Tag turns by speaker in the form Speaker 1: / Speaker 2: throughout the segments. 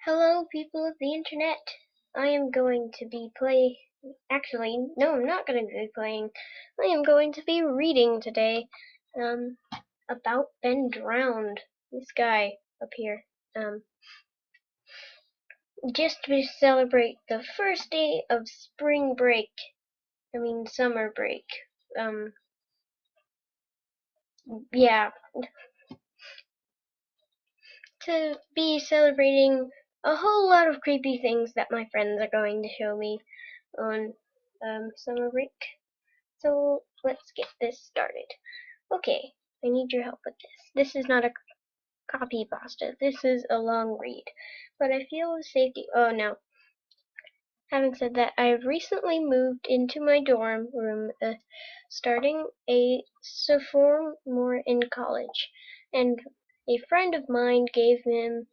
Speaker 1: Hello, people of the internet. I am going to be Actually, no, I'm not going to be playing. I am going to be reading today. Um, about Ben Drowned. This guy up here. Just to celebrate the first day of spring break. Summer break. Yeah, to be celebrating a whole lot of creepy things that my friends are going to show me on summer break. So let's get this started. Okay, I need your help with this. This is not a copy pasta. This is a long read. But I feel with safety. Oh no. Having said that, I have recently moved into my dorm room, starting a sophomore in college, and a friend of mine gave him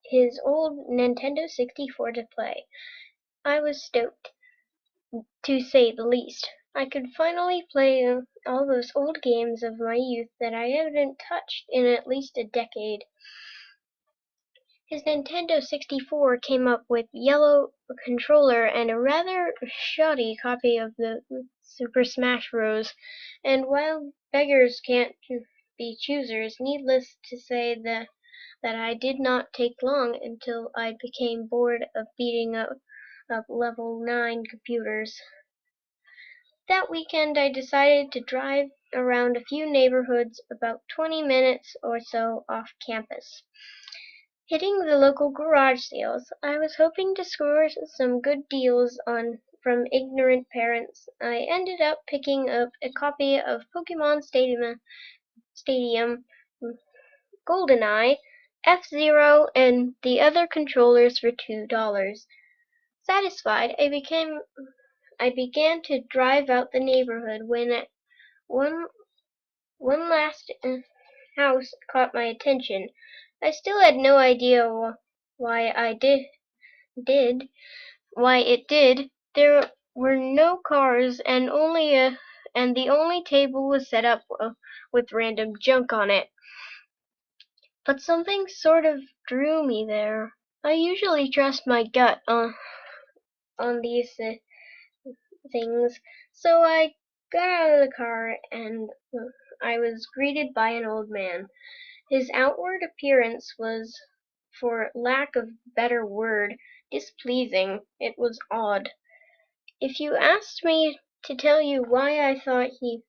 Speaker 1: his old Nintendo 64 to play. I was stoked, to say the least. I could finally play all those old games of my youth that I hadn't touched in at least a decade. His Nintendo 64 came up with yellow controller and a rather shoddy copy of the Super Smash Bros. And while beggars can't be choosers, needless to say that I did not take long until I became bored of beating up level 9 computers. That weekend I decided to drive around a few neighborhoods about 20 minutes or so off campus. Hitting the local garage sales, I was hoping to score some good deals from ignorant parents. I ended up picking up a copy of Pokemon Stadium, GoldenEye, F-Zero, and the other controllers for $2. Satisfied, I began to drive out the neighborhood when one last house caught my attention. I still had no idea why did why it did. There were no cars, and the only table was set up with random junk on it. But something sort of drew me there. I usually trust my gut on these things, so I got out of the car and I was greeted by an old man. His outward appearance was, for lack of a better word, displeasing. It was odd. If you asked me to tell you why I thought he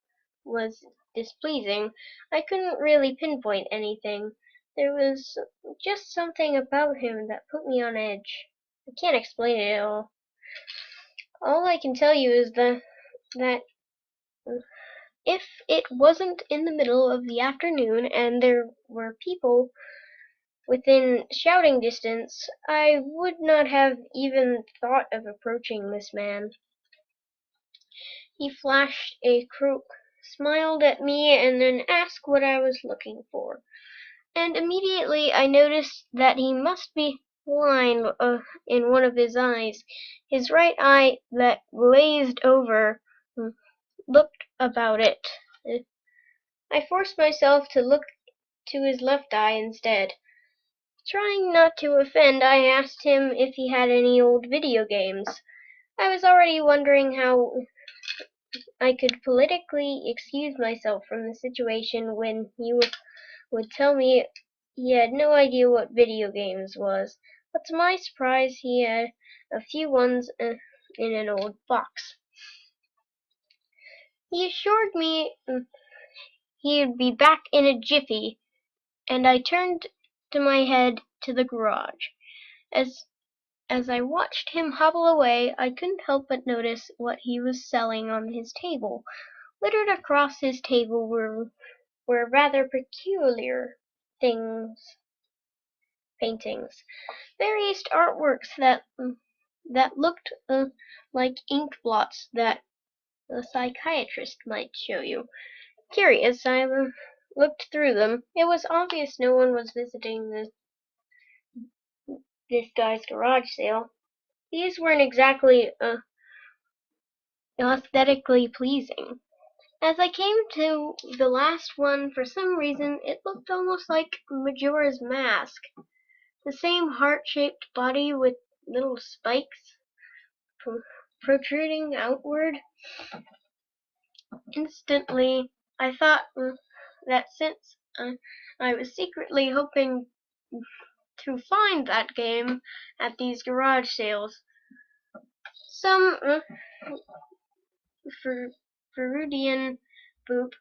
Speaker 1: was displeasing, I couldn't really pinpoint anything. There was just something about him that put me on edge. I can't explain it at all. All I can tell you is that if it wasn't in the middle of the afternoon and there were people within shouting distance, I would not have even thought of approaching this man. He flashed a crook, smiled at me, and then asked what I was looking for. And immediately I noticed that he must be blind in one of his eyes. His right eye, that glazed over, looked about it. I forced myself to look to his left eye instead. Trying not to offend, I asked him if he had any old video games. I was already wondering how I could politically excuse myself from the situation when he would tell me he had no idea what video games was, but to my surprise he had a few ones in an old box. He assured me he'd be back in a jiffy, and I turned my head to the garage. As I watched him hobble away, I couldn't help but notice what he was selling on his table. Littered across his table were rather peculiar paintings, various artworks that looked like ink blots that a psychiatrist might show you. Curious, I looked through them. It was obvious no one was visiting this guy's garage sale. These weren't exactly aesthetically pleasing. As I came to the last one, for some reason, it looked almost like Majora's Mask. the same heart-shaped body with little spikes protruding outward. Instantly, I thought that since I was secretly hoping to find that game at these garage sales, some Freudian boop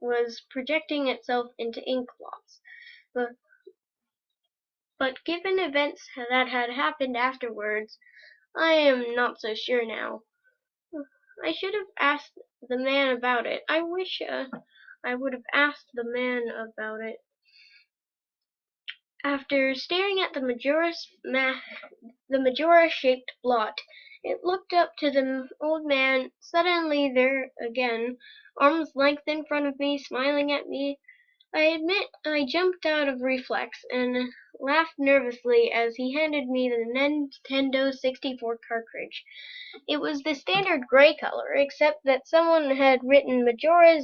Speaker 1: was projecting itself into ink blots. But, but given events that had happened afterwards, I am not so sure now. I should have asked the man about it. I wish I would have asked the man about it. After staring at the Majora-shaped blot, it looked up to the old man, suddenly there again, arm's length in front of me, smiling at me. I admit I jumped out of reflex and laughed nervously as he handed me the Nintendo 64 cartridge. It was the standard gray color, except that someone had written Majora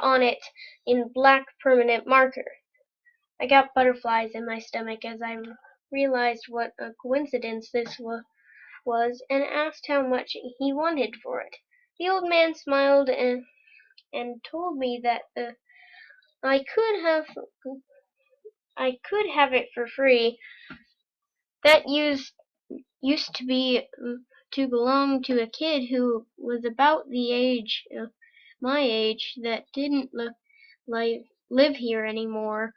Speaker 1: on it in black permanent marker. I got butterflies in my stomach as I realized what a coincidence this was and asked how much he wanted for it. The old man smiled and told me that I could have it for free. That used to be to belong to a kid who was about the age my age that didn't live here anymore.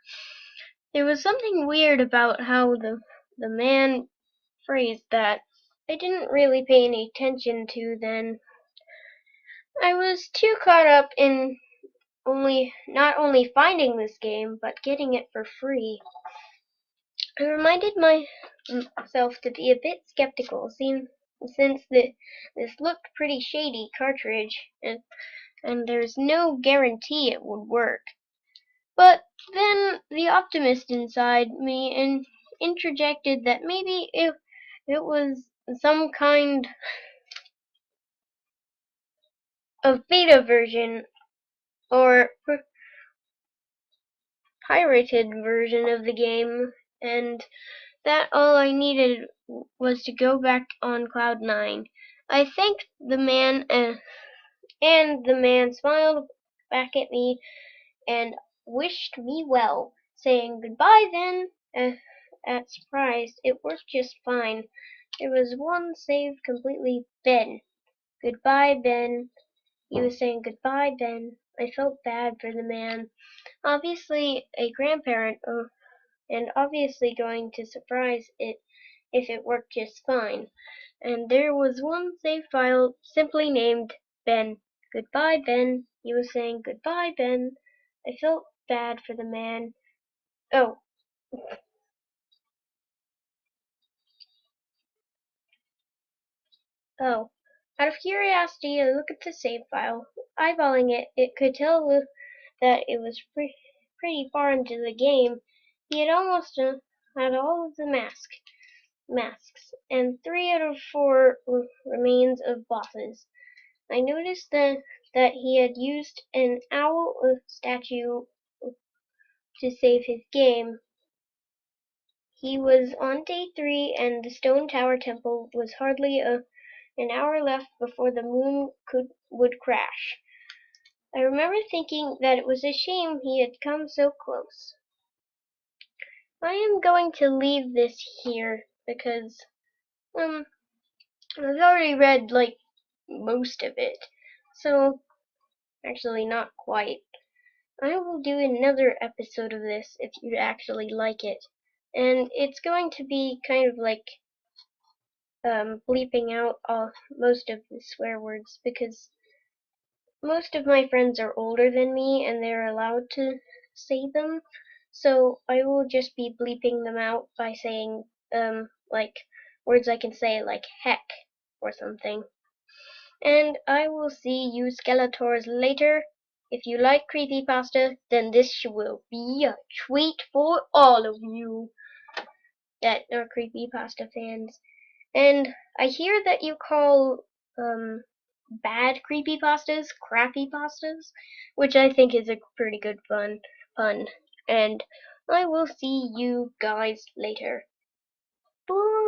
Speaker 1: There was something weird about how the man phrased that. I didn't really pay any attention to then. I was too caught up in not only finding this game, but getting it for free. I reminded myself to be a bit skeptical, since this looked pretty shady cartridge, and there's no guarantee it would work. But then the optimist inside me interjected that maybe it was some kind of beta version or pirated version of the game, and that all I needed was to go back on Cloud 9. I thanked the man, and the man smiled back at me and wished me well, saying goodbye then. Surprised, it worked just fine. There was one save completely. Ben. Goodbye, Ben. He was saying goodbye, Ben. I felt bad for the man. Obviously a grandparent, and obviously going to surprise it if it worked just fine. And there was one save file simply named Ben. Goodbye, Ben. He was saying goodbye, Ben. I felt bad for the man. Oh, oh. Out of curiosity, I looked at the save file. Eyeballing it, it could tell that it was pretty far into the game. He had almost had all of the masks, and 3 out of 4 remains of bosses. I noticed that he had used an owl statue to save his game. He was on day 3, and the Stone Tower Temple was hardly an hour left before the moon would crash. I remember thinking that it was a shame he had come so close. I am going to leave this here because I've already read like most of it. So actually not quite. I will do another episode of this if you actually like it. And it's going to be kind of like bleeping out most of the swear words because most of my friends are older than me and they're allowed to say them. So I will just be bleeping them out by saying like words I can say like heck or something. And I will see you Skeletors later. If you like Creepypasta, then this will be a treat for all of you that are Creepypasta fans. And I hear that you call bad creepypastas crappy pastas, which I think is a pretty good pun. And I will see you guys later. Bye.